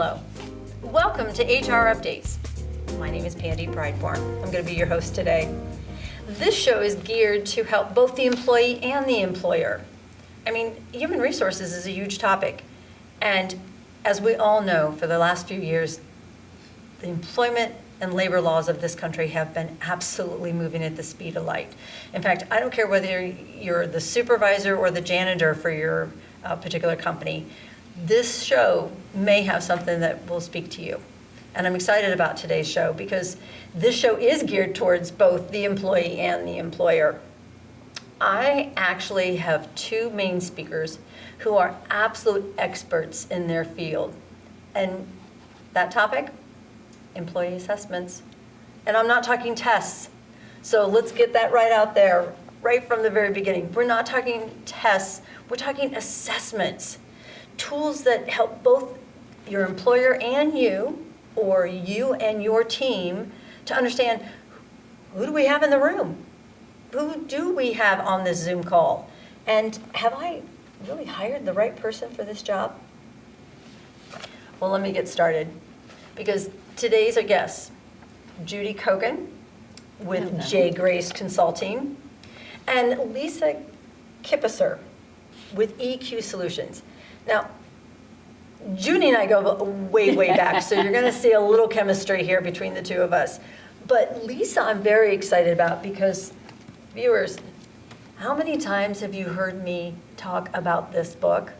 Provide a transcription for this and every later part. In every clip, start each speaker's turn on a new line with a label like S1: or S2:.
S1: Hello. Welcome to HR Updates. My name is Pandy Pridemore. I'm going to be your host today. This show is geared to help both the employee and the employer. I mean, human resources is a huge topic. And as we all know, for the last few years, the employment and labor laws of this country have been absolutely moving at the speed of light. In fact, I don't care whether you're the supervisor or the janitor for your particular company, this show may have something that will speak to you. And I'm excited about today's show because this show is geared towards both the employee and the employer. I actually have two main speakers who are absolute experts in their field. And that topic, employee assessments. And I'm not talking tests. So let's get that right out there, right from the very beginning. We're not talking tests, we're talking assessments. Tools that help both your employer and you, or you and your team, to understand who do we have in the room? Who do we have on this Zoom call? And have I really hired the right person for this job? Well, let me get started. Because today's our guests, Judy Kogan with J. Grace Consulting, and Lisa Kippiser with EQ Solutions. Now, Judy and I go way, way back, so you're going to see a little chemistry here between the two of us. But Lisa, I'm very excited about because, viewers, how many times have you heard me talk about this book,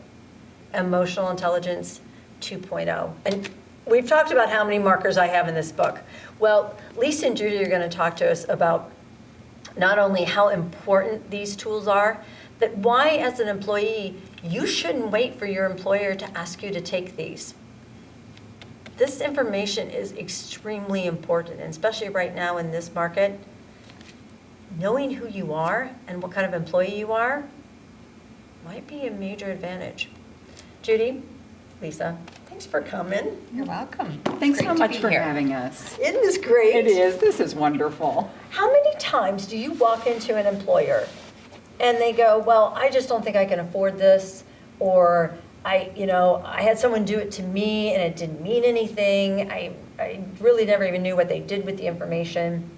S1: Emotional Intelligence 2.0? And we've talked about how many markers I have in this book. Well, Lisa and Judy are going to talk to us about not only how important these tools are, but why, as an employee, you shouldn't wait for your employer to ask you to take these. This information is extremely important, and especially right now in this market. Knowing who you are and what kind of employee you are might be a major advantage. Judy, Lisa, thanks for coming.
S2: You're welcome.
S3: Thanks so much for having us.
S1: Isn't this great?
S3: It is. This is wonderful.
S1: How many times do you walk into an employer and they go, well, I just don't think I can afford this, or I had someone do it to me and it didn't mean anything. I really never even knew what they did with the information.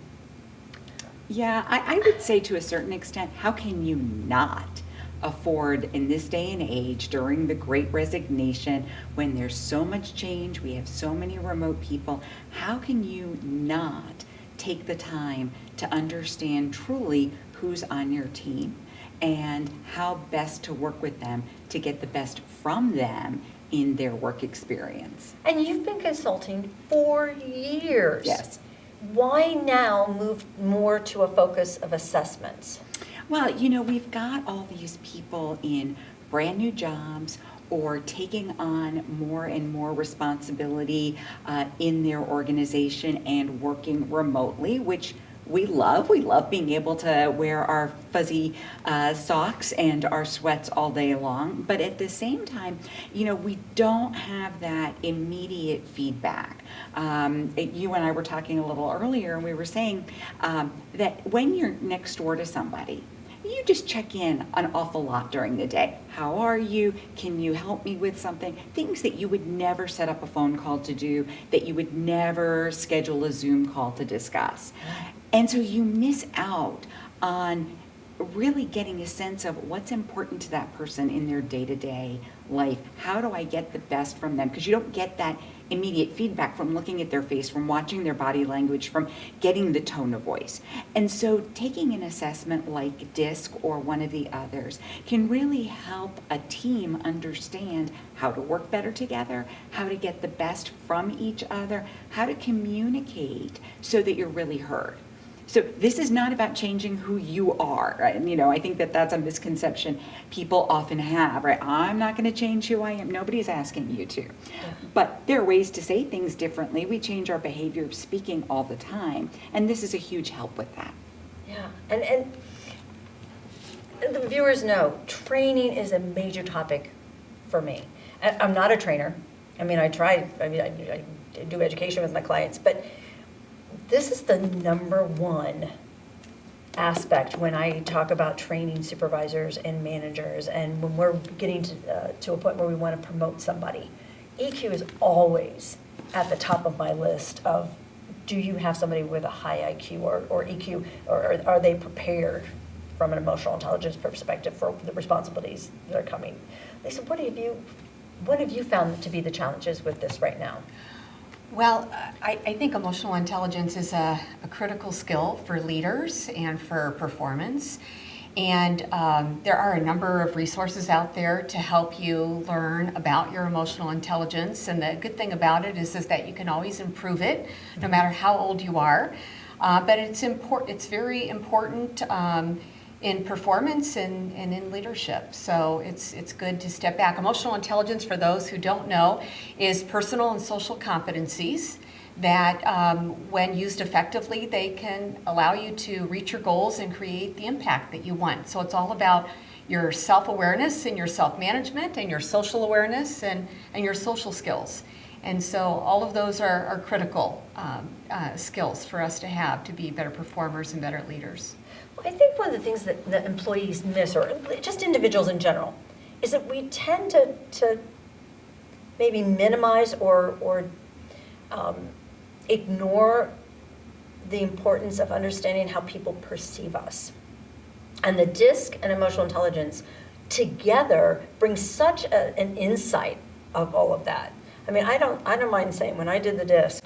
S3: Yeah, I would say to a certain extent, how can you not afford in this day and age during the Great Resignation when there's so much change, we have so many remote people, how can you not take the time to understand truly who's on your team and how best to work with them to get the best from them in their work experience?
S1: And you've been consulting for years.
S3: Yes.
S1: Why now move more to a focus of assessments?
S3: Well, we've got all these people in brand new jobs or taking on more and more responsibility in their organization and working remotely, which we love. We love being able to wear our fuzzy socks and our sweats all day long. But at the same time, we don't have that immediate feedback. You and I were talking a little earlier, and we were saying that when you're next door to somebody, you just check in an awful lot during the day. How are you? Can you help me with something? Things that you would never set up a phone call to do, that you would never schedule a Zoom call to discuss. And so you miss out on really getting a sense of what's important to that person in their day-to-day life. How do I get the best from them? Because you don't get that immediate feedback from looking at their face, from watching their body language, from getting the tone of voice. And so taking an assessment like DISC or one of the others can really help a team understand how to work better together, how to get the best from each other, how to communicate so that you're really heard. So this is not about changing who you are, right? And, I think that that's a misconception people often have, right? I'm not going to change who I am. Nobody's asking you to. Yeah. But there are ways to say things differently. We change our behavior of speaking all the time. And this is a huge help with that.
S1: Yeah, and the viewers know training is a major topic for me. I'm not a trainer. I do education with my clients, but this is the number one aspect when I talk about training supervisors and managers, and when we're getting to a point where we want to promote somebody. EQ is always at the top of my list of, do you have somebody with a high IQ or EQ, or are they prepared from an emotional intelligence perspective for the responsibilities that are coming? Lisa, what have you found to be the challenges with this right now?
S2: Well, I think emotional intelligence is a critical skill for leaders and for performance. And there are a number of resources out there to help you learn about your emotional intelligence. And the good thing about it is that you can always improve it, no matter how old you are. But it's very important in performance and in leadership. So it's good to step back. Emotional intelligence, for those who don't know, is personal and social competencies that when used effectively, they can allow you to reach your goals and create the impact that you want. So it's all about your self-awareness and your self-management and your social awareness and your social skills. And so all of those are critical skills for us to have to be better performers and better leaders.
S1: Well, I think one of the things that employees miss, or just individuals in general, is that we tend to maybe minimize or ignore the importance of understanding how people perceive us. And the DISC and emotional intelligence together bring such an insight of all of that. I mean, I don't mind saying, when I did the DISC,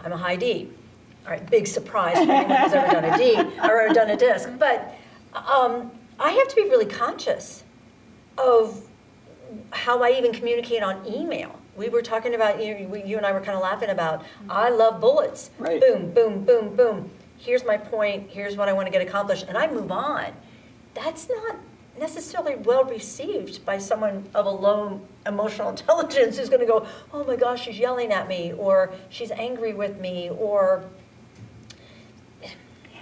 S1: I'm a high D. All right, big surprise for anyone who's ever done a D or ever done a DISC. But I have to be really conscious of how I even communicate on email. We were talking about, you and I were kind of laughing about, I love bullets.
S3: Right.
S1: Boom, boom, boom, boom. Here's my point. Here's what I want to get accomplished. And I move on. That's not necessarily well received by someone of a low emotional intelligence who's going to go, oh my gosh, she's yelling at me, or she's angry with me, or...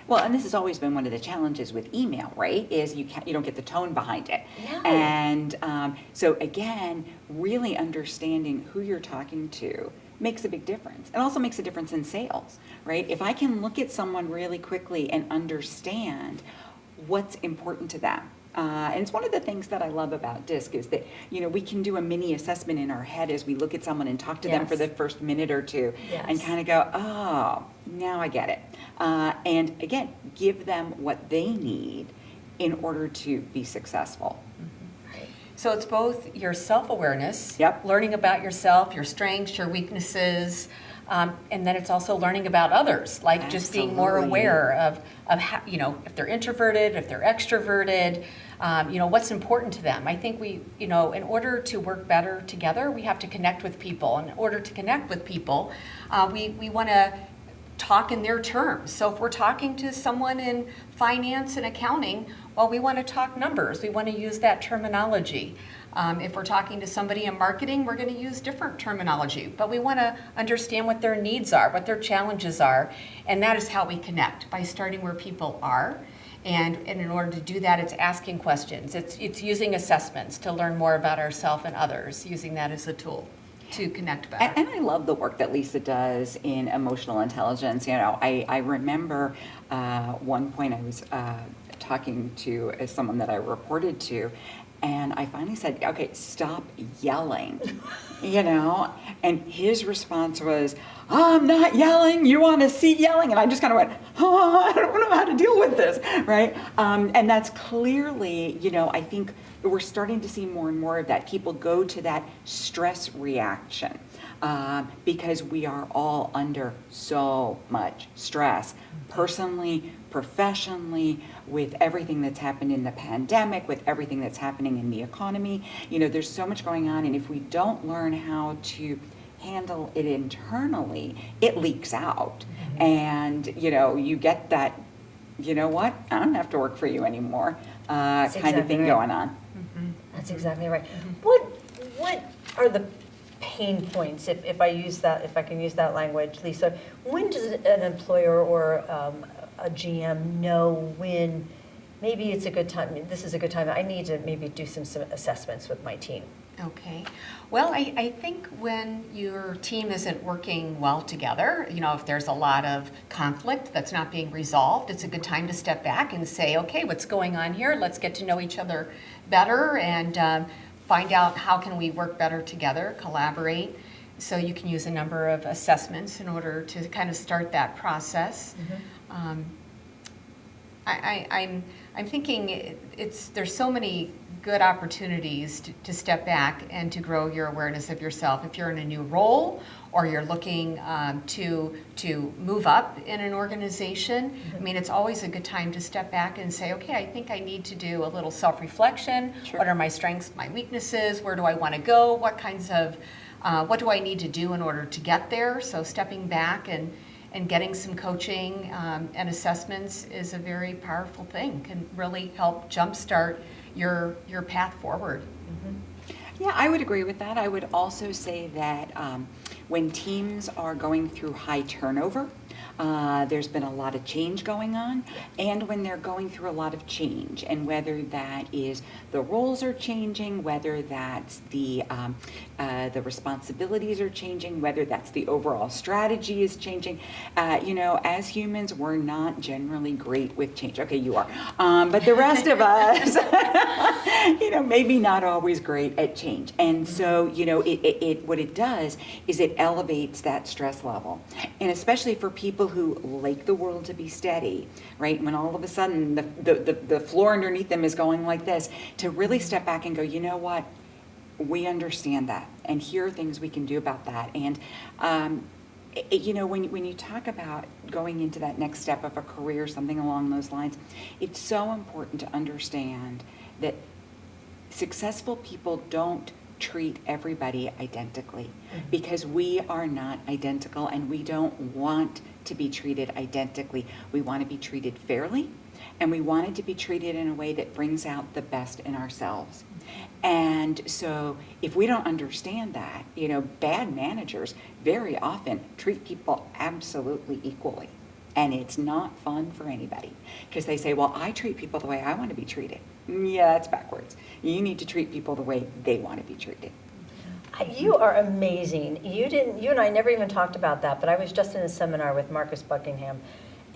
S3: Well, and this has always been one of the challenges with email, right? Is you don't get the tone behind it.
S1: No.
S3: And so again, really understanding who you're talking to makes a big difference. It also makes a difference in sales, right? If I can look at someone really quickly and understand what's important to them. And it's one of the things that I love about DISC is that, we can do a mini assessment in our head as we look at someone and talk to them for the first minute or two and kind of go, oh, now I get it. And again, give them what they need in order to be successful.
S2: So it's both your self-awareness,
S3: Yep.
S2: learning about yourself, your strengths, your weaknesses, and then it's also learning about others, like just being more
S3: Absolutely.
S2: aware of how, if they're introverted, if they're extroverted, what's important to them. I think we, in order to work better together, we have to connect with people. In order to connect with people, we want to talk in their terms. So if we're talking to someone in finance and accounting, well, we want to talk numbers. We want to use that terminology. If we're talking to somebody in marketing, we're going to use different terminology, but we want to understand what their needs are, what their challenges are, and that is how we connect, by starting where people are. And in order to do that, it's asking questions. It's using assessments to learn more about ourselves and others, using that as a tool to connect better.
S3: And I love the work that Lisa does in emotional intelligence. I remember one point I was talking to someone that I reported to, and I finally said, okay, stop yelling, and his response was, oh, I'm not yelling, you want to see yelling? And I just kind of went, oh, I don't know how to deal with this, right? And that's clearly, I think we're starting to see more and more of that. People go to that stress reaction because we are all under so much stress, personally, professionally, with everything that's happened in the pandemic, with everything that's happening in the economy. There's so much going on, and if we don't learn how to handle it internally, it leaks out. Mm-hmm. And, you get that, I don't have to work for you anymore kind of thing right. going on.
S1: Mm-hmm. That's exactly right. Mm-hmm. What are the pain points, if I can use that language, Lisa? When does an employer or a GM know when maybe it's a good time, this is a good time, I need to maybe do some assessments with my team?
S2: Okay. Well, I think when your team isn't working well together, if there's a lot of conflict that's not being resolved, it's a good time to step back and say, okay, what's going on here? Let's get to know each other better and find out how can we work better together, collaborate. So you can use a number of assessments in order to kind of start that process. I'm thinking there's so many good opportunities to step back and to grow your awareness of yourself. If you're in a new role or you're looking to move up in an organization, I mean, it's always a good time to step back and say, okay, I think I need to do a little self-reflection.
S3: Sure.
S2: What are my strengths, my weaknesses? Where do I want to go? What kinds of, what do I need to do in order to get there? So stepping back and getting some coaching and assessments is a very powerful thing, can really help jumpstart your path forward.
S3: Yeah, I would agree with that. I would also say that when teams are going through high turnover, there's been a lot of change going on, and when they're going through a lot of change, and whether that is the roles are changing, whether that's the responsibilities are changing, whether that's the overall strategy is changing. As humans, we're not generally great with change. Okay, you are, but the rest of us, maybe not always great at change. And so, what it does is it elevates that stress level, and especially for people who like the world to be steady, right? When all of a sudden the floor underneath them is going like this, to really step back and go, you know what? We understand that, and here are things we can do about that. And when you talk about going into that next step of a career, something along those lines, it's so important to understand that successful people don't treat everybody identically, because we are not identical, and we don't want to be treated identically. We want to be treated fairly, and we want it to be treated in a way that brings out the best in ourselves. And so if we don't understand that, bad managers very often treat people absolutely equally. And it's not fun for anybody, because they say, well, I treat people the way I want to be treated. Yeah, that's backwards. You need to treat people the way they want to be treated.
S1: You are amazing. You and I never even talked about that, but I was just in a seminar with Marcus Buckingham,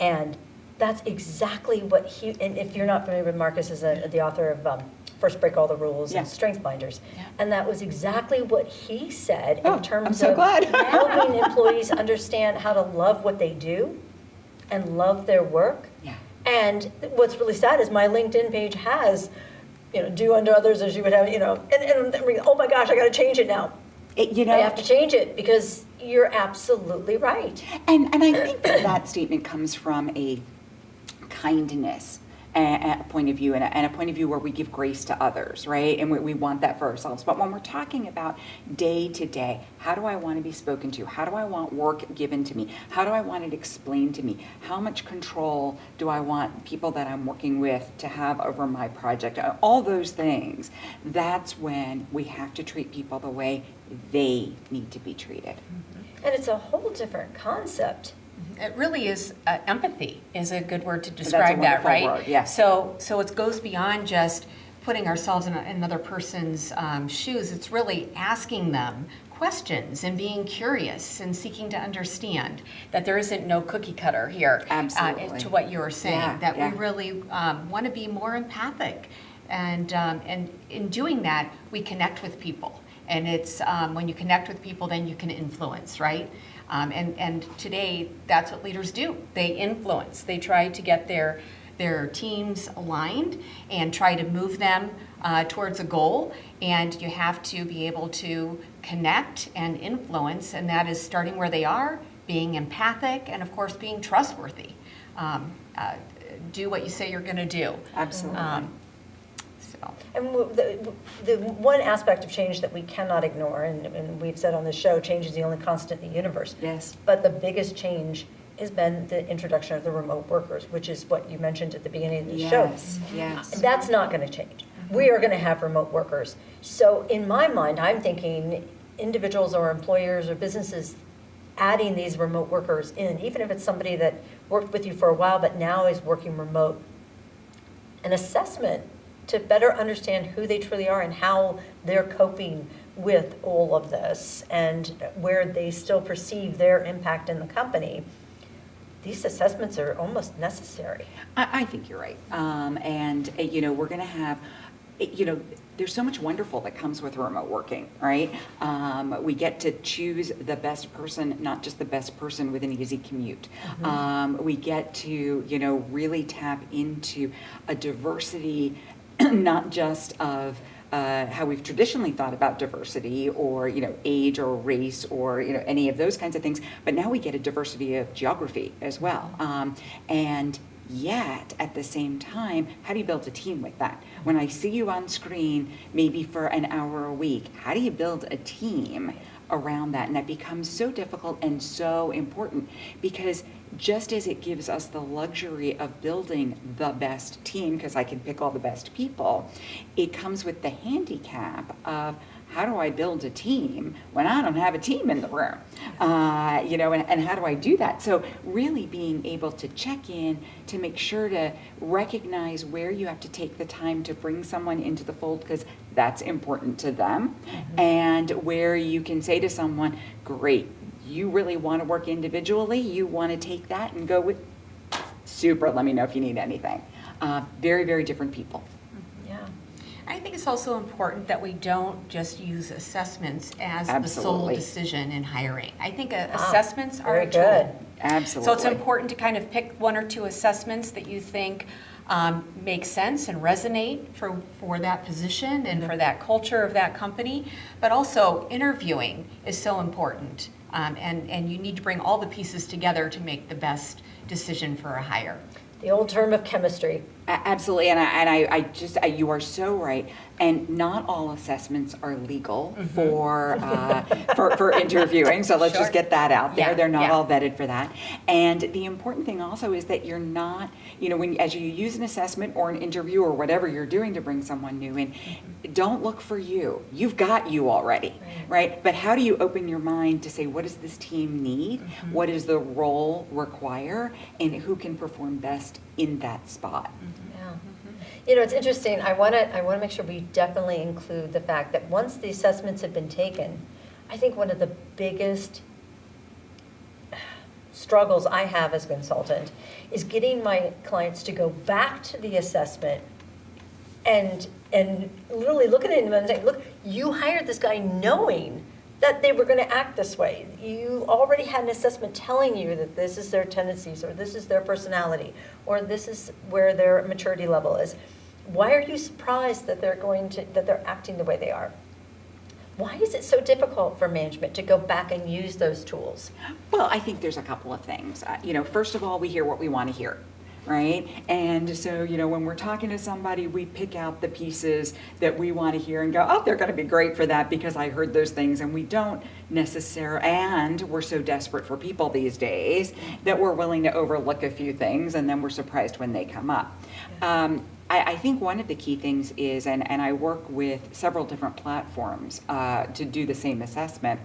S1: and that's exactly what and if you're not familiar with Marcus, is the author of First Break All the Rules and Strength Binders. Yeah. And that was exactly what he said in terms
S3: I'm so
S1: of
S3: glad.
S1: helping employees understand how to love what they do and love their work.
S3: Yeah.
S1: And what's really sad is my LinkedIn page has, do unto others as you would have, and oh my gosh, I got to change it now. I have to change it, because you're absolutely right.
S3: And I think that statement comes from a kindness a point of view, and a point of view where we give grace to others, right? And we want that for ourselves. But when we're talking about day to day, how do I want to be spoken to? How do I want work given to me? How do I want it explained to me? How much control do I want people that I'm working with to have over my project? All those things. That's when we have to treat people the way they need to be treated.
S1: And it's a whole different concept.
S2: It really is, empathy is a good word to describe that, right?
S3: Word, yeah.
S2: So it goes beyond just putting ourselves in another person's shoes. It's really asking them questions and being curious and seeking to understand that there isn't no cookie cutter here.
S3: Absolutely.
S2: To what you were saying,
S3: we
S2: really want to be more empathic. And in doing that, we connect with people. And it's when you connect with people, then you can influence, right? And today, that's what leaders do. They influence. They try to get their teams aligned and try to move them towards a goal. And you have to be able to connect and influence, and that is starting where they are, being empathic, and of course, being trustworthy. Do what you say you're going to do.
S3: Absolutely.
S1: And the one aspect of change that we cannot ignore, and we've said on this show, change is the only constant in the universe.
S3: Yes.
S1: But the biggest change has been the introduction of the remote workers, which is what you mentioned at the beginning of the show.
S3: Yes.
S1: That's not going to change. We are going to have remote workers. So in my mind, I'm thinking individuals or employers or businesses adding these remote workers in, even if it's somebody that worked with you for a while but now is working remote, an assessment to better understand who they truly are and how they're coping with all of this and where they still perceive their impact in the company. These assessments are almost necessary.
S3: I think you're right. We're going to have there's so much wonderful that comes with remote working, right? We get to choose the best person, not just the best person with an easy commute. We get to, really tap into a diversity, not just of how we've traditionally thought about diversity or, age or race or, any of those kinds of things, but now we get a diversity of geography as well. And yet, at the same time, how do you build a team with that? When I see you on screen, maybe for an hour a week, how do you build a team around that? And that becomes so difficult and so important, because just as it gives us the luxury of building the best team, because I can pick all the best people, it comes with the handicap of, how do I build a team when I don't have a team in the room? And how do I do that? So really being able to check in to make sure to recognize where you have to take the time to bring someone into the fold, because that's important to them, and where you can say to someone, great, you really want to work individually, you want to take that and go with, super, let me know if you need anything. Very, very different people.
S2: I think it's also important that we don't just use assessments as the sole
S3: Absolutely.
S2: decision in hiring. I think assessments are
S1: very
S2: a tool.
S1: good.
S3: Absolutely.
S2: So it's important to kind of pick one or two assessments that you think make sense and resonate for that position and for that culture of that company. But also interviewing is so important. And you need to bring all the pieces together to make the best decision for a hire.
S1: The old term of chemistry.
S3: Absolutely, and you are so right. And not all assessments are legal for interviewing. So let's just get that out there.
S2: Yeah,
S3: They're not
S2: yeah.
S3: all vetted for that. And the important thing also is that you're not, as you use an assessment or an interview or whatever you're doing to bring someone new in, don't look for you. You've got you already, right? But how do you open your mind to say, what does this team need? What does the role require? And who can perform best in that spot?
S1: Yeah. It's interesting. I want to make sure we definitely include the fact that once the assessments have been taken, I think one of the biggest struggles I have as a consultant is getting my clients to go back to the assessment and literally looking at them and saying, look, you hired this guy knowing that they were going to act this way. You already had an assessment telling you that this is their tendencies, or this is their personality, or this is where their maturity level is. Why are you surprised that they're acting the way they are? Why is it so difficult for management to go back and use those tools?
S3: Well, I think there's a couple of things. First of all, we hear what we want to hear. Right? And so, when we're talking to somebody, we pick out the pieces that we want to hear and go, oh, they're going to be great for that because I heard those things. And we don't necessarily, and we're so desperate for people these days that we're willing to overlook a few things, and then we're surprised when they come up. I think one of the key things is, and I work with several different platforms to do the same assessment,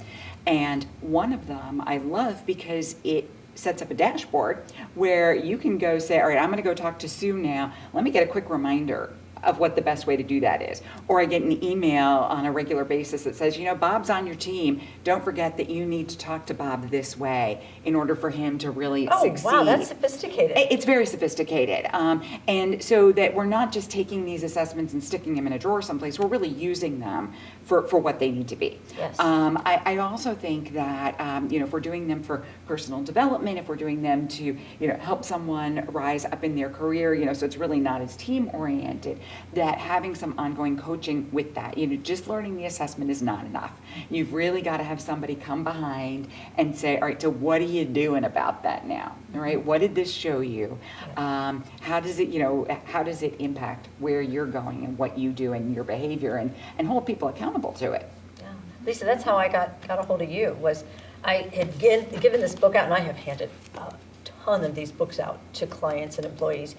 S3: and one of them I love because it sets up a dashboard where you can go say, all right, I'm going to go talk to Sue now. Let me get a quick reminder of what the best way to do that is. Or I get an email on a regular basis that says, Bob's on your team. Don't forget that you need to talk to Bob this way in order for him to really succeed.
S1: Oh, wow, that's sophisticated.
S3: It's very sophisticated. And so that we're not just taking these assessments and sticking them in a drawer someplace, we're really using them for what they need to be.
S1: Yes.
S3: I also think that, if we're doing them for personal development, if we're doing them to, help someone rise up in their career, so it's really not as team oriented, that having some ongoing coaching with that, just learning the assessment is not enough. You've really got to have somebody come behind and say, all right, so what are you doing about that now? All right, what did this show you? How does it impact where you're going and what you do and your behavior, and hold people accountable to it?
S1: Yeah. Lisa, that's how I got a hold of you, was I had given this book out, and I have handed a ton of these books out to clients and employees.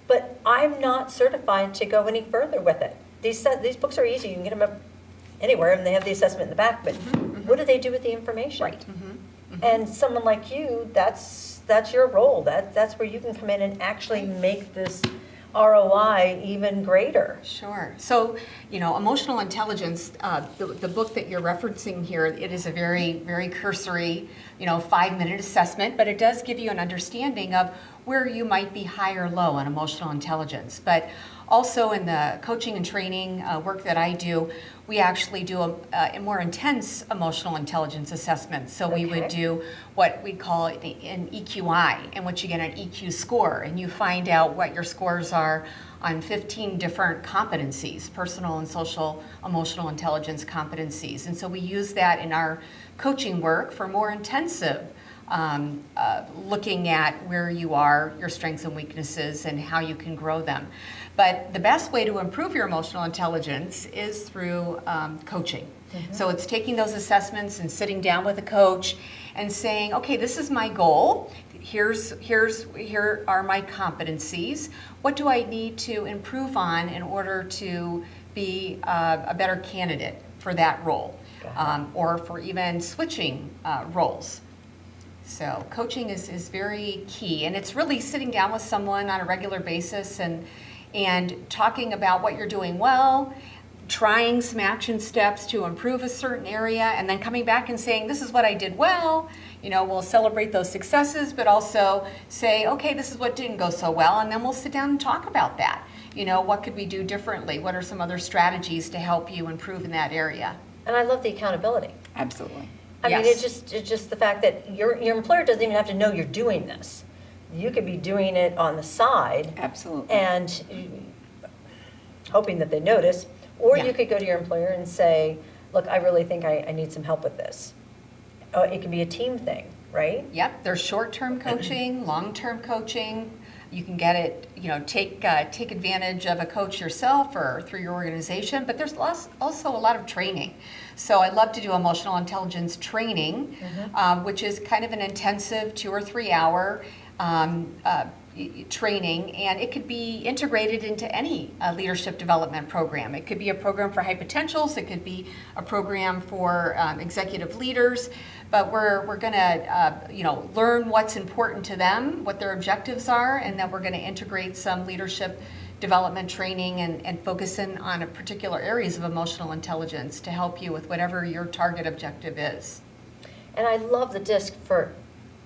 S1: But I'm not certified to go any further with it. These books are easy. You can get them up anywhere, and they have the assessment in the back. But what do they do with the information?
S2: Right.
S1: And someone like you, that's your role. That's where you can come in and actually make this ROI even greater.
S2: Sure. So, emotional intelligence, the book that you're referencing here, it is a very, very cursory, 5-minute assessment, but it does give you an understanding of where you might be high or low on emotional intelligence. But also in the coaching and training work that I do, we actually do a more intense emotional intelligence assessment. So we would do what we call an EQI, in which you get an EQ score, and you find out what your scores are on 15 different competencies, personal and social emotional intelligence competencies. And so we use that in our coaching work for more intensive looking at where you are, your strengths and weaknesses, and how you can grow them. But the best way to improve your emotional intelligence is through coaching. So it's taking those assessments and sitting down with a coach and saying, okay, this is my goal. Here are my competencies. What do I need to improve on in order to be a better candidate for that role, or for even switching roles? So coaching is very key, and it's really sitting down with someone on a regular basis and talking about what you're doing well, trying some action steps to improve a certain area, and then coming back and saying, this is what I did well. You know, we'll celebrate those successes, but also say, okay, this is what didn't go so well, and then we'll sit down and talk about that. You know, what could we do differently? What are some other strategies to help you improve in that area?
S1: And I love the accountability.
S3: Absolutely.
S1: I mean,
S2: Yes.
S1: it's just the fact that your employer doesn't even have to know you're doing this. You could be doing it on the side.
S3: Absolutely.
S1: And hoping that they notice, or
S2: Yeah.
S1: you could go to your employer and say, look, I really think I need some help with this. It could be a team thing, right?
S2: Yep, there's short-term coaching, long-term coaching. You can get it, you know, take advantage of a coach yourself or through your organization, but there's also a lot of training. So I love to do emotional intelligence training, which is kind of an intensive 2 or 3 hour training, and it could be integrated into any leadership development program. It could be a program for high potentials, it could be a program for executive leaders, but we're going to learn what's important to them, what their objectives are, and then we're going to integrate some leadership development training and focus in on a particular areas of emotional intelligence to help you with whatever your target objective is.
S1: And I love the disc for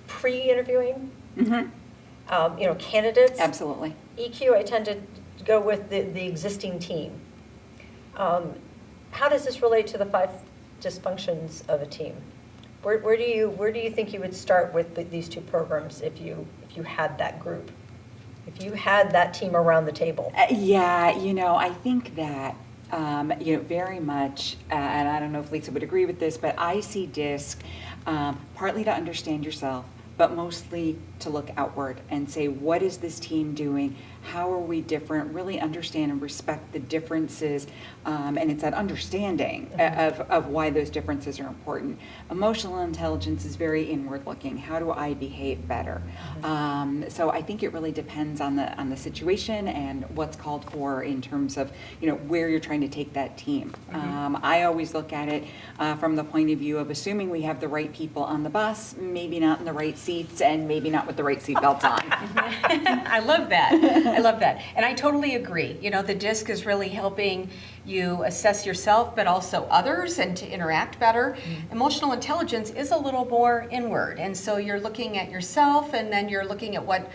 S1: pre-interviewing, candidates.
S3: Absolutely.
S1: EQ, I tend to go with the existing team. How does this relate to the 5 dysfunctions of a team? Where do you think you would start with these 2 programs if you had that group? If you had that team around the table?
S3: Yeah, I think that, very much, and I don't know if Lisa would agree with this, but I see DISC partly to understand yourself, but mostly to look outward and say, what is this team doing? How are we different? Really understand and respect the differences, and it's that understanding of why those differences are important. Emotional intelligence is very inward looking. How do I behave better? So I think it really depends on the situation and what's called for in terms of where you're trying to take that team. I always look at it from the point of view of assuming we have the right people on the bus, maybe not in the right seats, and maybe not with the right seatbelts on.
S2: I love that. I love that. And I totally agree. The DISC is really helping you assess yourself, but also others, and to interact better. Emotional intelligence is a little more inward. And so you're looking at yourself, and then you're looking at what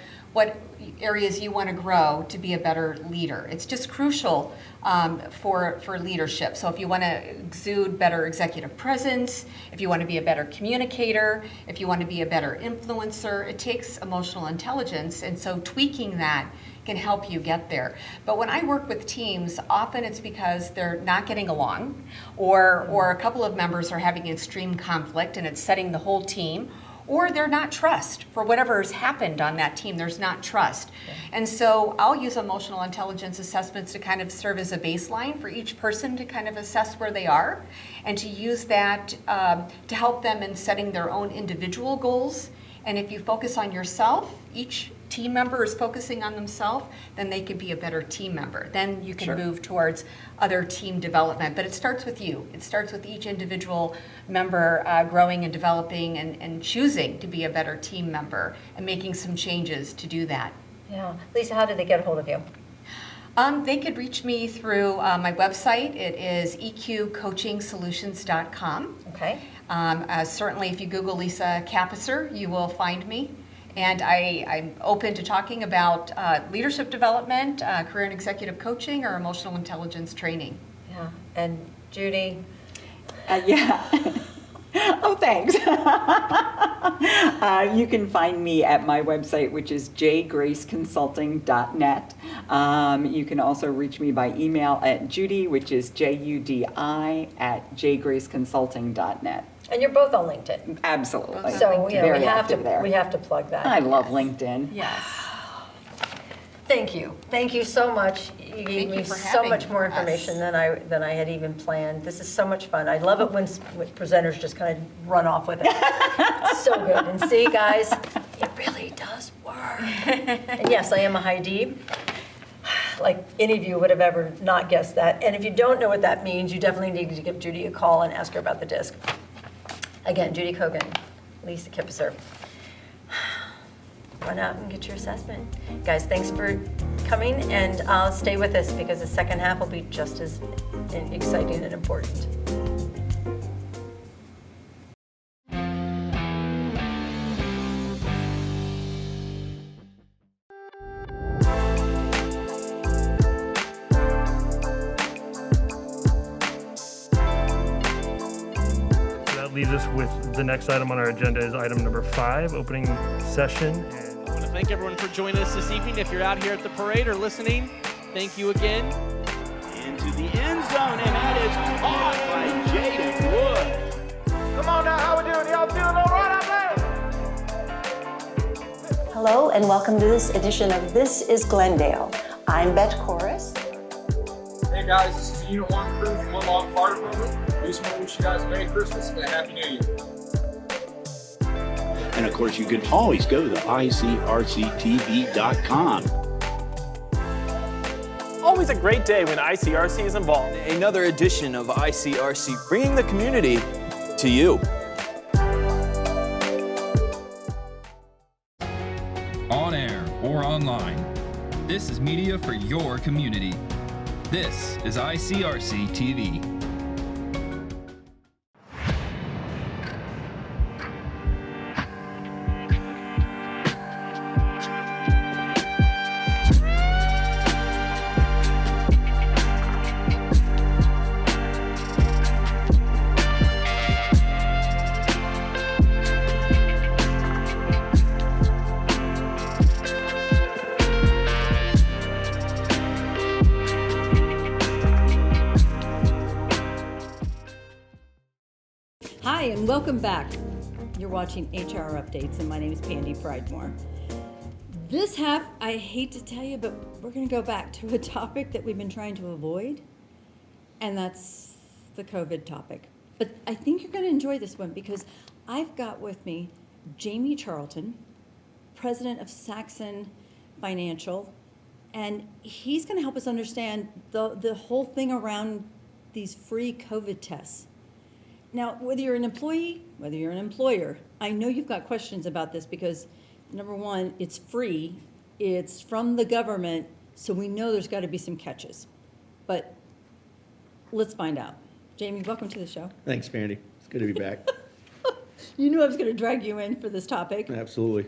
S2: areas you want to grow to be a better leader. It's just crucial for leadership. So if you want to exude better executive presence, if you want to be a better communicator, if you want to be a better influencer, it takes emotional intelligence. And so tweaking that can help you get there. But when I work with teams, often it's because they're not getting along, or a couple of members are having extreme conflict and it's setting the whole team, or they're not trust. For whatever has happened on that team, there's not trust. And so I'll use emotional intelligence assessments to kind of serve as a baseline for each person to kind of assess where they are, and to use that to help them in setting their own individual goals. And if you focus on yourself, each team member is focusing on themselves, then they can be a better team member. Then you can move towards other team development. But it starts with you. It starts with each individual member growing and developing and choosing to be a better team member and making some changes to do that.
S1: Yeah. Lisa, how did they get a hold of you?
S2: They could reach me through my website. It is eqcoachingsolutions.com.
S1: Okay.
S2: Certainly, if you Google Lisa Capisser, you will find me. And I'm open to talking about leadership development, career and executive coaching, or emotional intelligence training.
S1: Yeah, and Judy?
S3: Yeah. Oh, thanks. You can find me at my website, which is jgraceconsulting.net. You can also reach me by email at Judy, which is JUDI @jgraceconsulting.net.
S1: And you're both on LinkedIn.
S3: Absolutely.
S1: So, you know,
S3: Very
S1: we have
S3: active there.
S1: to plug that.
S3: I love LinkedIn.
S2: Yes.
S1: Thank you. Thank you so much. You gave
S2: Thank
S1: me
S2: you for
S1: so much
S2: having
S1: more
S2: us.
S1: information than I had even planned. This is so much fun. I love it when presenters just kind of run off with it. It's so good. And see, guys, it really does work. And yes, I am a high D. Like any of you would have ever not guessed that. And if you don't know what that means, you definitely need to give Judy a call and ask her about the disc. Again, Judy Kogan, Lisa Kipser. Run out and get your assessment. Guys, thanks for coming, and stay with us because the second half will be just as exciting and important.
S4: Leaves us with the next item on our agenda is item number 5, opening session.
S5: I want to thank everyone for joining us this evening. If you're out here at the parade or listening, thank you again.
S6: Into the end zone, and that is caught by Jaden Wood. Come on now, how we doing? Y'all feeling all right out there?
S7: Hello and welcome to this edition of This is Glendale. I'm Bet Chorus.
S8: Hey guys, this is the Unit 1 crew from One Log Fire Department. We just want to wish you guys a Merry Christmas and a Happy New Year.
S6: And of course, you can always go to ICRC-TV.com.
S9: Always a great day when ICRC is involved.
S10: Another edition of ICRC, bringing the community to you.
S11: On air or online, this is media for your community. This is ICRC-TV.
S1: Hi, and welcome back. You're watching HR Updates, and my name is Pandy Pridemore. This half, I hate to tell you, but we're going to go back to a topic that we've been trying to avoid, and that's the COVID topic. But I think you're going to enjoy this one because I've got with me Jamie Charlton, president of Saxon Financial, and he's going to help us understand the whole thing around these free COVID tests. Now, whether you're an employee, whether you're an employer, I know you've got questions about this because, number one, it's free, it's from the government, so we know there's got to be some catches. But let's find out. Jamie, welcome to the show.
S12: Thanks, Pandy. It's good to be back.
S1: You knew I was going to drag you in for this topic.
S12: Absolutely.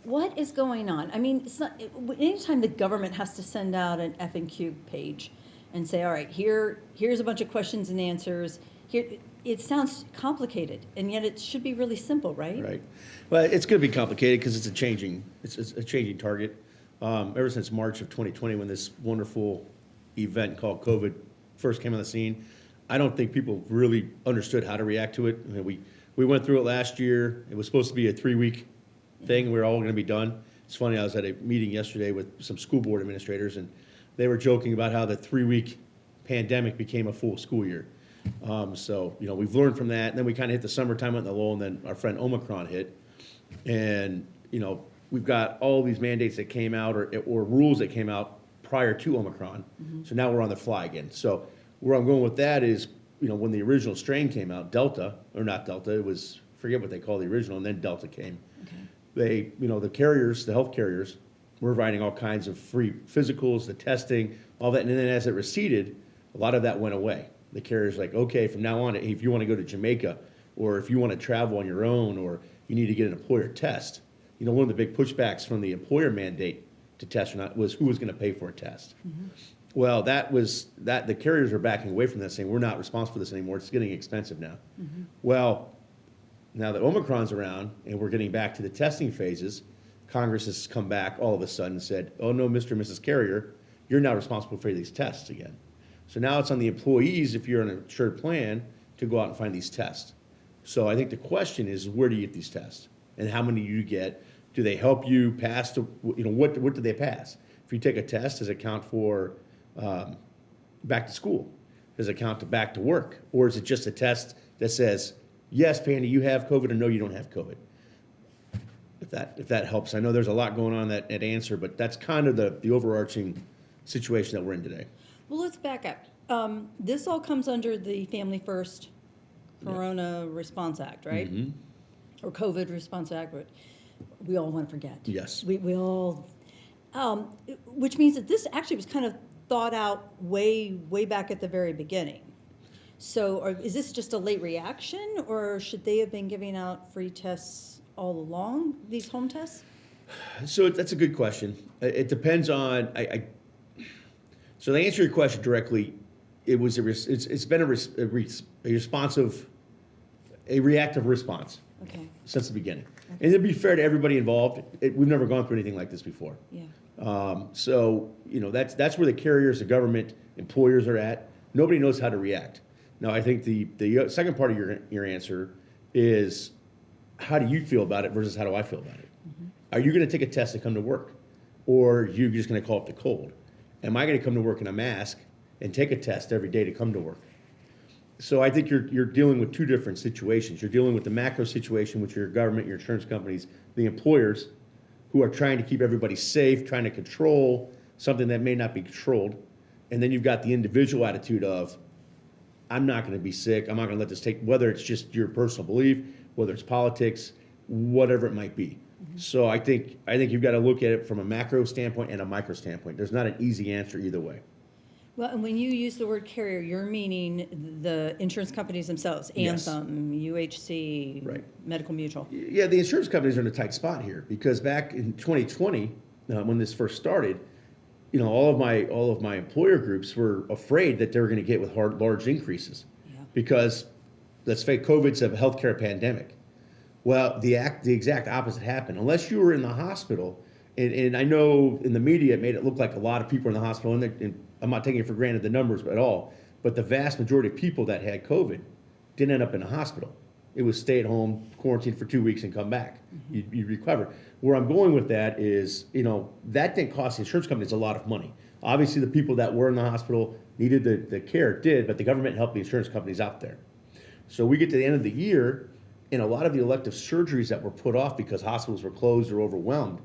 S1: What is going on? I mean, it's not, anytime the government has to send out an F&Q page and say, all right, here's a bunch of questions and answers, here, it sounds complicated, and yet it should be really simple, right?
S12: Right. Well, it's going to be complicated because it's a changing target. Ever since March of 2020, when this wonderful event called COVID first came on the scene, I don't think people really understood how to react to it. I mean, we went through it last year. It was supposed to be a 3-week thing. We were all going to be done. It's funny, I was at a meeting yesterday with some school board administrators, and they were joking about how the 3-week pandemic became a full school year. So, you know, we've learned from that. And then we kind of hit the summertime, went in the lull, and then our friend Omicron hit. And, you know, we've got all these mandates that came out or rules that came out prior to Omicron. Mm-hmm. So now we're on the fly again. So where I'm going with that is, you know, when the original strain came out, Delta, or not Delta, it was, forget what they call the original, and then Delta came. Okay. They, you know, the carriers, the health carriers, were providing all kinds of free physicals, the testing, all that. And then as it receded, a lot of that went away. The carrier's like, okay, from now on, if you want to go to Jamaica, or if you want to travel on your own, or you need to get an employer test, one of the big pushbacks from the employer mandate to test or not was who was going to pay for a test. Well, the carriers are backing away from that, saying we're not responsible for this anymore. It's getting expensive now. Well, now that Omicron's around and we're getting back to the testing phases, Congress has come back all of a sudden and said, oh no, Mr. and Mrs. Carrier, you're now responsible for these tests again. So now it's on the employees, if you're on an insured plan, to go out and find these tests. So I think the question is, where do you get these tests? And how many do you get? Do they help you pass to, what do they pass? If you take a test, does it count for back to school? Does it count to back to work? Or is it just a test that says, yes, Pandy, you have COVID, or no, you don't have COVID? If that helps. I know there's a lot going on that answer, but that's kind of the overarching situation that we're in today.
S13: Well, let's back up. This all comes under the Family First Corona Response Act, right? Or COVID Response Act, but we all want to forget.
S12: Yes.
S13: We all, which means that this actually was kind of thought out way back at the very beginning. So is this just a late reaction, or should they have been giving out free tests all along, these home tests?
S12: So that's a good question. It depends on, so to answer your question directly, it's been a reactive response since the beginning. And to be fair to everybody involved, we've never gone through anything like this before. So, that's where the carriers, the government, employers are at. Nobody knows how to react. Now, I think the second part of your answer is, how do you feel about it versus how do I feel about it? Are you going to take a test to come to work? Or are you just going to call up the cold? Am I going to come to work in a mask and take a test every day to come to work? So I think you're dealing with two different situations. You're dealing with the macro situation, which your government, your insurance companies, the employers, who are trying to keep everybody safe, trying to control something that may not be controlled. And then you've got the individual attitude of, I'm not going to be sick. I'm not going to let this take, whether it's just your personal belief, whether it's politics, whatever it might be. So I think you've got to look at it from a macro standpoint and a micro standpoint. There's not an easy answer either way.
S13: Well, and when you use the word carrier, you're meaning the insurance companies themselves, Anthem, UHC, Medical Mutual.
S12: Yeah, the insurance companies are in a tight spot here because back in 2020, when this first started, all of my employer groups were afraid that they were going to get with large increases because, let's face COVID's a healthcare pandemic. Well, the exact opposite happened. Unless you were in the hospital, and I know in the media it made it look like a lot of people in the hospital, and I'm not taking it for granted the numbers at all, but the vast majority of people that had COVID didn't end up in the hospital. It was stay at home, quarantine for 2 weeks, and come back. You recover. Where I'm going with that is, that didn't cost the insurance companies a lot of money. Obviously, the people that were in the hospital needed the care, but the government helped the insurance companies out there. So we get to the end of the year, and a lot of the elective surgeries that were put off because hospitals were closed or overwhelmed,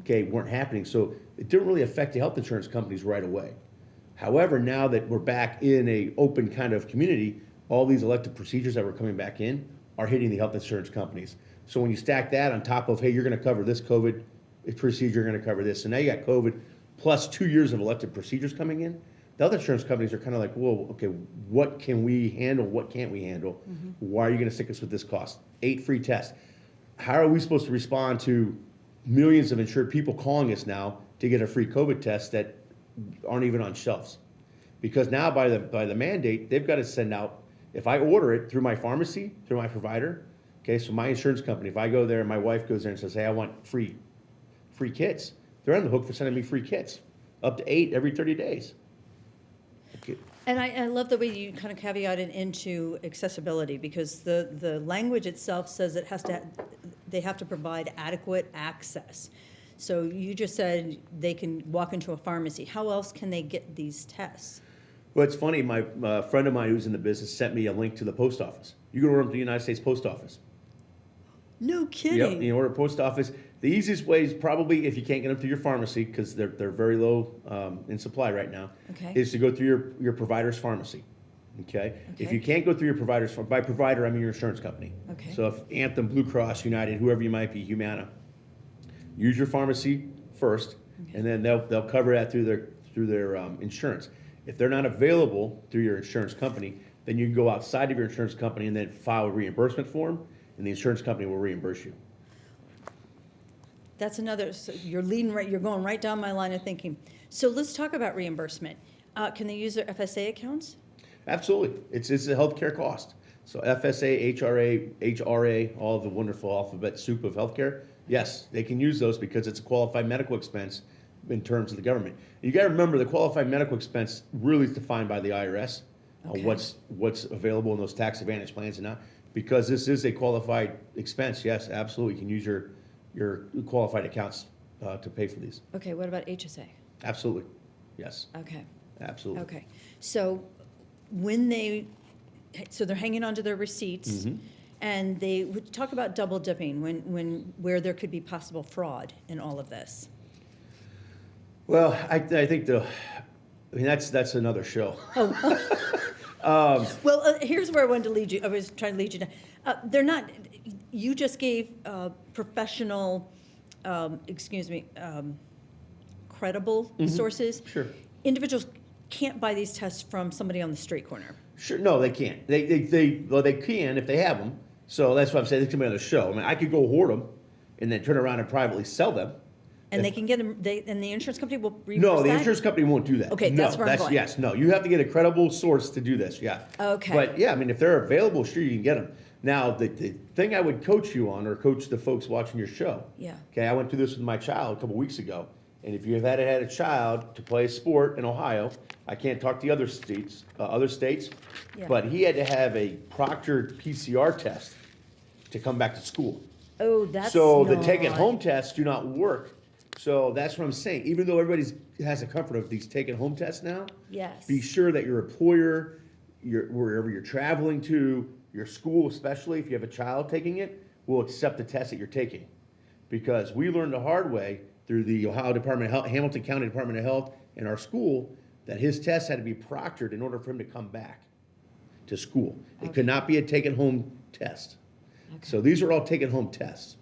S12: weren't happening. So it didn't really affect the health insurance companies right away. However, now that we're back in a open kind of community, all these elective procedures that were coming back in are hitting the health insurance companies. So when you stack that on top of, hey, you're going to cover this COVID procedure, you're going to cover this. So now you got COVID plus 2 years of elective procedures coming in. The health insurance companies are kind of like, whoa, okay, what can we handle? What can't we handle? Why are you going to stick us with this cost? 8 free tests. How are we supposed to respond to millions of insured people calling us now to get a free COVID test that aren't even on shelves? Because now by the mandate, they've got to send out, if I order it through my pharmacy, through my provider, so my insurance company, if I go there and my wife goes there and says, hey, I want free kits, they're on the hook for sending me free kits, up to 8 every 30 days. Okay.
S13: And I love the way you kind of caveated into accessibility, because the language itself says they have to provide adequate access. So you just said they can walk into a pharmacy. How else can they get these tests?
S12: Well, it's funny. My friend of mine who's in the business sent me a link to the post office. You can order them to the United States Post Office.
S13: No kidding.
S12: Yep, you order post office. The easiest way is probably, if you can't get them through your pharmacy, because they're very low in supply right now, is to go through your provider's pharmacy. Okay? If you can't go through your provider's, by provider I mean your insurance company. So if Anthem, Blue Cross, United, whoever you might be, Humana, use your pharmacy first, and then they'll cover that through their insurance. If they're not available through your insurance company, then you can go outside of your insurance company and then file a reimbursement form, and the insurance company will reimburse you.
S13: that's another, so you're going right down my line of thinking. So let's talk about reimbursement. Can they use their FSA accounts?
S12: Absolutely. It's a healthcare cost. So FSA, HRA, all the wonderful alphabet soup of healthcare. Yes, they can use those because it's a qualified medical expense in terms of the government. You got to remember the qualified medical expense really is defined by the IRS.
S13: Okay.
S12: What's available in those tax advantage plans and not. Because this is a qualified expense, yes, absolutely. You can use your qualified accounts to pay for these.
S13: Okay, what about HSA?
S12: Absolutely. Yes.
S13: Okay.
S12: Absolutely.
S13: Okay. So so they're hanging on to their receipts, and they would talk about double dipping where there could be possible fraud in all of this.
S12: Well, I think that's another show.
S13: Well, here's where I wanted to lead you. I was trying to lead you down. They're not. You just gave professional, credible sources.
S12: Sure.
S13: Individuals can't buy these tests from somebody on the street corner.
S12: Sure. No, they can't. They can if they have them. So that's what I'm saying. This can be on the show. I mean, I could go hoard them and then turn around and privately sell them.
S13: And they can get them, and the insurance company will reimburse
S12: No, the
S13: that?
S12: insurance company won't do that.
S13: Okay, that's where I'm going.
S12: Yes, no. You have to get a credible source to do this, yeah.
S13: Okay.
S12: But yeah, I mean, if they're available, sure, you can get them. Now, the thing I would coach you on, or coach the folks watching your show.
S13: Yeah.
S12: Okay, I went through this with my child a couple weeks ago. And if you have had a child to play a sport in Ohio, I can't talk to the other states,
S13: Yeah.
S12: but he had to have a proctored PCR test to come back to school.
S13: Oh, that's
S12: So the
S13: not-
S12: take-it-home tests do not work. So that's what I'm saying. Even though everybody has a comfort of these take-it-home tests now,
S13: Yes.
S12: be sure that your employer, wherever you're traveling to, your school especially, if you have a child taking it, will accept the test that you're taking. Because we learned the hard way through the Ohio Department of Health, Hamilton County Department of Health, and our school, that his test had to be proctored in order for him to come back to school. It could not be a take-it-home test. So these are all take-it-home tests.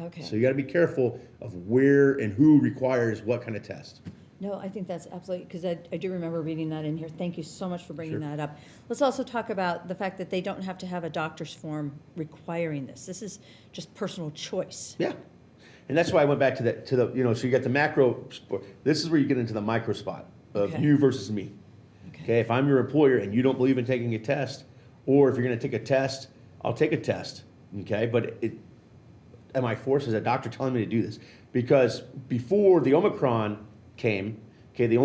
S13: Okay.
S12: So you gotta be careful of where and who requires what kind of test.
S13: No, I think that's absolutely, because I do remember reading that in here. Thank you so much for bringing that up. Let's also talk about the fact that they don't have to have a doctor's form requiring this. This is just personal choice.
S12: Yeah. And that's why I went back to the, so you got the macro, this is where you get into the micro spot of you versus me. Okay, if I'm your employer and you don't believe in taking a test, or if you're gonna take a test, I'll take a test, okay? But am I forced as a doctor telling me to do this? Because before the Omicron came, okay, the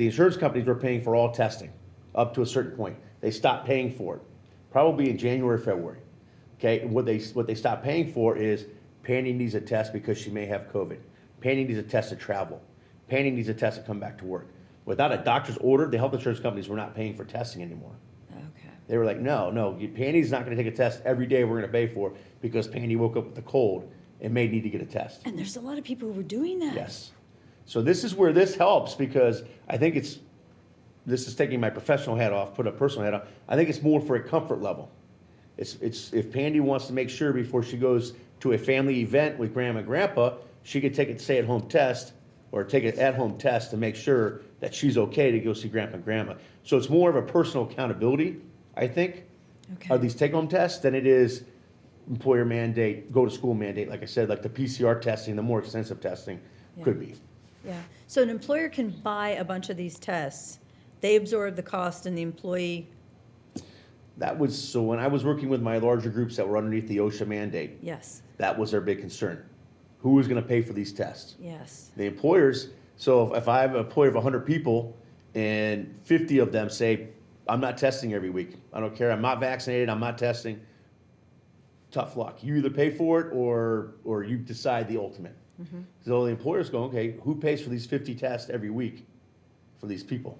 S12: insurance companies were paying for all testing up to a certain point. They stopped paying for it, probably in January, February. Okay, and what they stopped paying for is Pandy needs a test because she may have COVID. Pandy needs a test to travel. Pandy needs a test to come back to work. Without a doctor's order, the health insurance companies were not paying for testing anymore.
S13: Okay.
S12: They were like, no, Pandy's not going to take a test every day we're going to pay for because Pandy woke up with a cold and may need to get a test.
S13: And there's a lot of people who were doing that.
S12: Yes. So this is where this helps because I think this is taking my professional hat off, put a personal hat on. I think it's more for a comfort level. It's if Pandy wants to make sure before she goes to a family event with grandma and grandpa, she could take a stay-at-home test or take an at-home test to make sure that she's okay to go see grandpa and grandma. So it's more of a personal accountability, I think, of these take-home tests than it is employer mandate, go to school mandate, like I said, like the PCR testing, the more extensive testing could be.
S13: Yeah. So an employer can buy a bunch of these tests. They absorb the cost and the employee.
S12: So when I was working with my larger groups that were underneath the OSHA mandate.
S13: Yes.
S12: That was their big concern. Who was going to pay for these tests?
S13: Yes.
S12: The employers. So if I have an employer of 100 people and 50 of them say, I'm not testing every week. I don't care. I'm not vaccinated. I'm not testing. Tough luck. You either pay for it or you decide the ultimate.
S13: Mm-hmm.
S12: So the employers go, okay, who pays for these 50 tests every week for these people?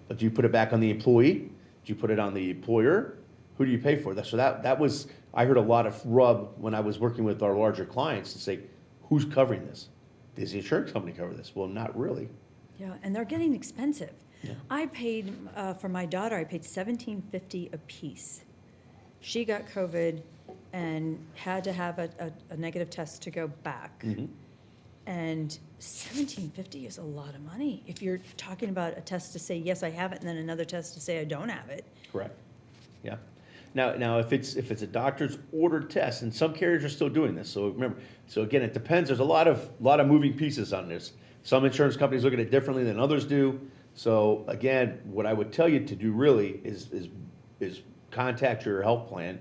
S12: But do you put it back on the employee? Do you put it on the employer? Who do you pay for? So that was, I heard a lot of rub when I was working with our larger clients to say, who's covering this? Does the insurance company cover this? Well, not really.
S13: Yeah, and they're getting expensive.
S12: Yeah.
S13: I paid, for my daughter, I paid $17.50 a piece. She got COVID and had to have a negative test to go back.
S12: Mm-hmm.
S13: And $17.50 is a lot of money. If you're talking about a test to say, yes, I have it, and then another test to say I don't have it.
S12: Correct. Yeah. Now, if it's a doctor's ordered test, and some carriers are still doing this, so remember, so again, it depends. There's a lot of moving pieces on this. Some insurance companies look at it differently than others do. So again, what I would tell you to do really is contact your health plan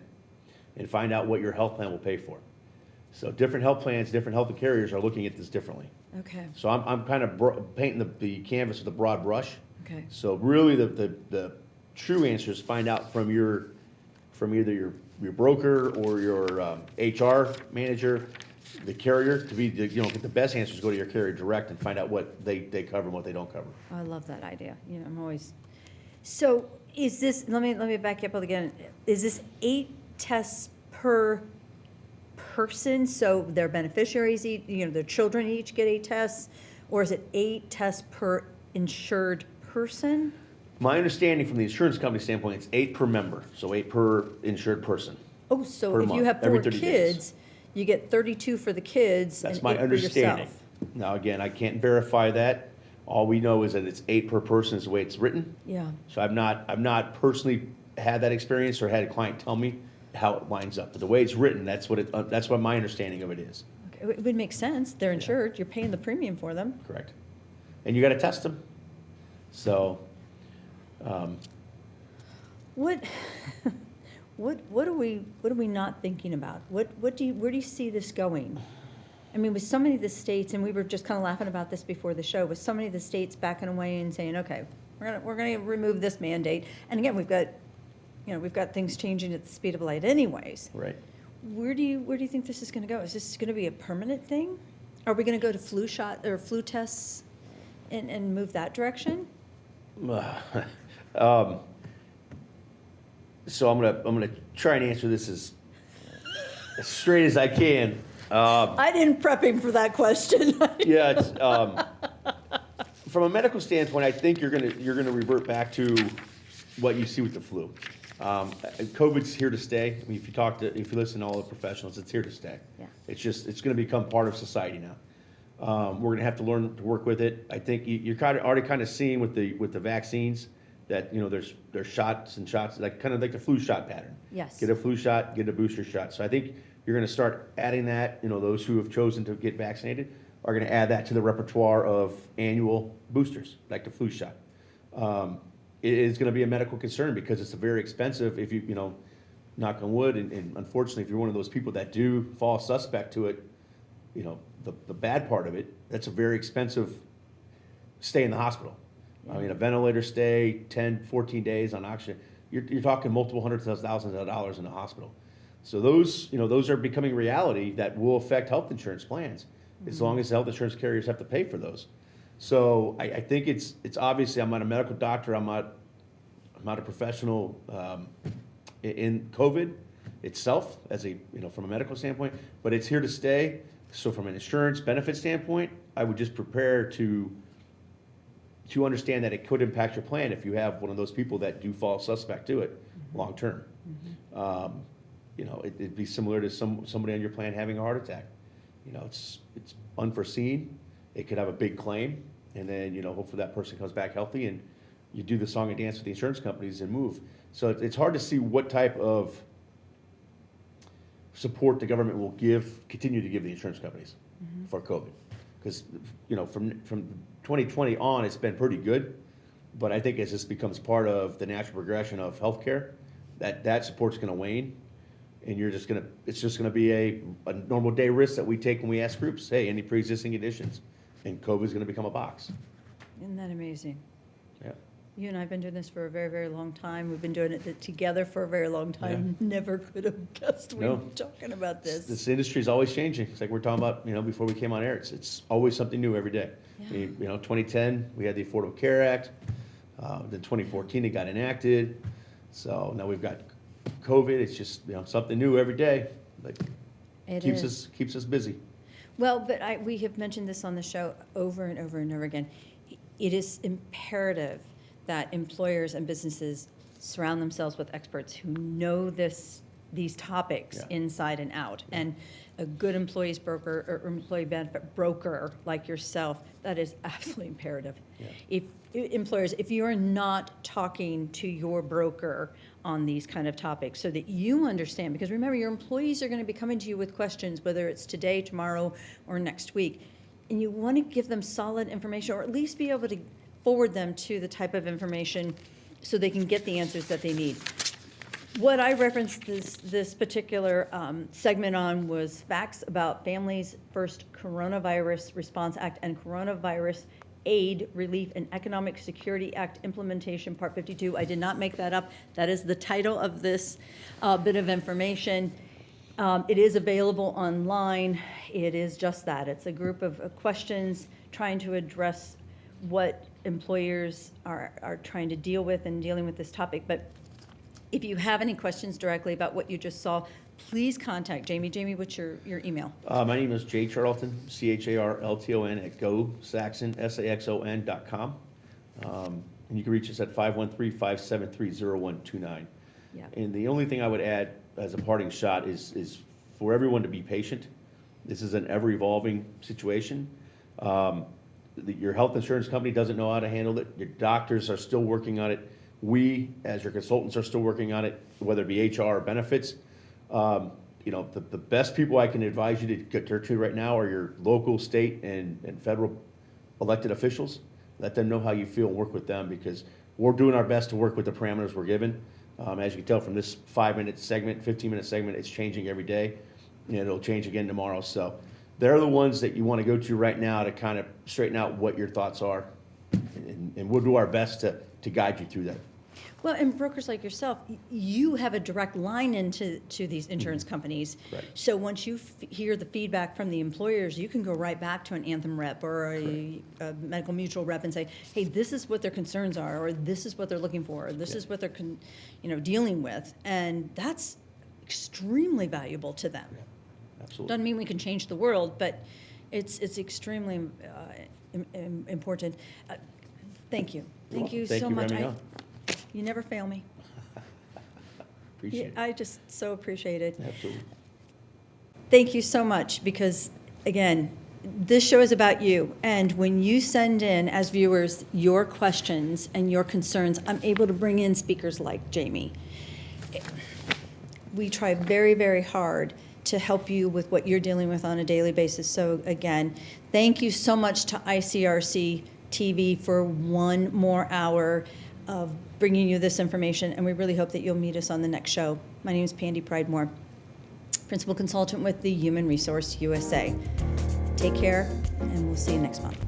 S12: and find out what your health plan will pay for. So different health plans, different health carriers are looking at this differently.
S13: Okay.
S12: So I'm kind of painting the canvas with a broad brush.
S13: Okay.
S12: So really the true answer is find out from either your broker or your HR manager, the carrier, to get the best answers. Go to your carrier direct and find out what they cover and what they don't cover.
S13: I love that idea. I'm always, so is this, let me back you up again. Is this 8 tests per person? So their beneficiaries, their children each get 8 tests? Or is it 8 tests per insured person?
S12: My understanding from the insurance company standpoint, it's 8 per member, so 8 per insured person.
S13: Oh, so
S12: per
S13: if you
S12: month,
S13: have 4
S12: every 30 days.
S13: kids, you get 32 for the kids
S12: That's
S13: and
S12: my
S13: 8 for
S12: understanding.
S13: yourself.
S12: Now, again, I can't verify that. All we know is that it's 8 per person is the way it's written.
S13: Yeah.
S12: So I've not personally had that experience or had a client tell me how it lines up. But the way it's written, that's what my understanding of it is.
S13: Okay. It would make sense. They're insured. You're paying the premium for them.
S12: Correct. And you got to test them. So.
S13: What are we not thinking about? Where do you see this going? I mean, with so many of the states, and we were just kind of laughing about this before the show, with so many of the states backing away and saying, okay, we're gonna remove this mandate. And again, we've got things changing at the speed of light anyways.
S12: Right.
S13: Where do you think this is gonna go? Is this gonna be a permanent thing? Are we gonna go to flu shot or flu tests and move that direction?
S12: So I'm gonna try and answer this as straight as I can.
S13: I didn't prep him for that question.
S12: Yeah, it's, from a medical standpoint, I think you're gonna revert back to what you see with the flu. COVID's here to stay. I mean, if you listen to all the professionals, it's here to stay.
S13: Yeah.
S12: It's gonna become part of society now. We're gonna have to learn to work with it. I think you're already kind of seeing with the vaccines that there's shots and shots, like kind of like the flu shot pattern.
S13: Yes.
S12: Get a flu shot, get a booster shot. So I think you're going to start adding that. Those who have chosen to get vaccinated are going to add that to the repertoire of annual boosters, like the flu shot. It is going to be a medical concern because it's very expensive. If you knock on wood, and unfortunately, if you're one of those people that do fall suspect to it, the bad part of it, that's a very expensive stay in the hospital. I mean, a ventilator stay, 10, 14 days on oxygen, you're talking multiple hundreds of thousands of dollars in the hospital. So those are becoming reality that will affect health insurance plans, as long as the health insurance carriers have to pay for those. So I think it's obviously, I'm not a medical doctor, I'm not a professional in COVID itself as from a medical standpoint, but it's here to stay. So from an insurance benefit standpoint, I would just prepare to understand that it could impact your plan if you have one of those people that do fall suspect to it long term. It'd be similar to somebody on your plan having a heart attack. It's unforeseen. It could have a big claim, and then hopefully that person comes back healthy, and you do the song and dance with the insurance companies and move. So it's hard to see what type of support the government will continue to give the insurance companies for COVID, because from 2020 on, it's been pretty good, but I think as this becomes part of the natural progression of healthcare, that support's going to wane, and it's just going to be a normal day risk that we take when we ask groups, hey, any pre-existing conditions, and COVID's going to become a box.
S13: Isn't that amazing?
S12: Yeah.
S13: You and I have been doing this for a very, very long time. We've been doing it together for a very long time.
S12: Yeah.
S13: Never could have guessed we were talking about this.
S12: This industry is always changing. It's like we're talking about, before we came on air. It's always something new every day.
S13: Yeah.
S12: 2010, we had the Affordable Care Act. Then 2014, it got enacted. So now we've got COVID. It's just something new every day. Like keeps us busy.
S13: Well, but we have mentioned this on the show over and over and over again. It is imperative that employers and businesses surround themselves with experts who know this these topics
S12: Yeah.
S13: inside and out. And a good employees broker or employee benefit broker like yourself, that is absolutely imperative.
S12: Yeah.
S13: If employers, if you're not talking to your broker on these kind of topics so that you understand, because remember, your employees are going to be coming to you with questions, whether it's today, tomorrow, or next week, and you want to give them solid information, or at least be able to forward them to the type of information so they can get the answers that they need. What I referenced this particular segment on was facts about Families First Coronavirus Response Act and Coronavirus Aid, Relief, and Economic Security Act Implementation, Part 52. I did not make that up. That is the title of this bit of information. It is available online. It is just that. It's a group of questions trying to address what employers are trying to deal with in dealing with this topic. But if you have any questions directly about what you just saw, please contact Jamie. Jamie, what's your email?
S12: My name is Jay Charlton, CHARLTON at GoSaxon.com. And you can reach us at 513-573-0129.
S13: Yeah.
S12: And the only thing I would add as a parting shot is for everyone to be patient. This is an ever-evolving situation. Your health insurance company doesn't know how to handle it. Your doctors are still working on it. We, as your consultants, are still working on it, whether it be HR or benefits. The best people I can advise you to get to right now are your local, state, and federal elected officials. Let them know how you feel and work with them, because we're doing our best to work with the parameters we're given. As you can tell from this 5-minute segment, 15-minute segment, it's changing every day, and it'll change again tomorrow. So they're the ones that you want to go to right now to kind of straighten out what your thoughts are, and we'll do our best to guide you through that.
S13: Well, and brokers like yourself, you have a direct line into these insurance companies.
S12: Right.
S13: So once you hear the feedback from the employers, you can go right back to an Anthem rep or a medical mutual rep and say, hey, this is what their concerns are, or this is what they're looking for, or this is what they're dealing with. And that's extremely valuable to them.
S12: Absolutely.
S13: Doesn't mean we can change the world, but it's extremely important. Thank you. Thank you so much. You never fail me.
S12: Appreciate it.
S13: I just so appreciate it.
S12: Absolutely.
S13: Thank you so much, because, again, this show is about you. And when you send in, as viewers, your questions and your concerns, I'm able to bring in speakers like Jamie. We try very, very hard to help you with what you're dealing with on a daily basis. So, again, thank you so much to ICRC-TV for one more hour of bringing you this information, and we really hope that you'll meet us on the next show. My name is Pandy Pridemore, Principal Consultant with the Human Resource USA. Take care, and we'll see you next month.